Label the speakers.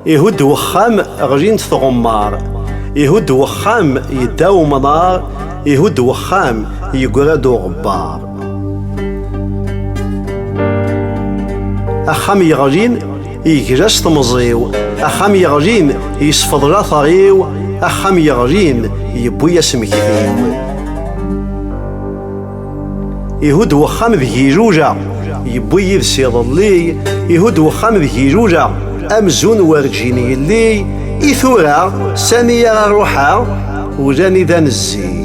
Speaker 1: يهد وخام غجين تغمار، يهد وخام يداو منار، يهد وخام يقرادو غبار. أخام يغجين يجرس تمزيو، أخام يغجين يسفض لا ثغيو، أخام يغجين يبويا سمكثيو. يهد وخام ذي جوجا يبوي ذسي ظلي، يهد وخام ذي جوجا أمزون ورجيني اللي إثورا سانية روحا وجاني ذا نزي.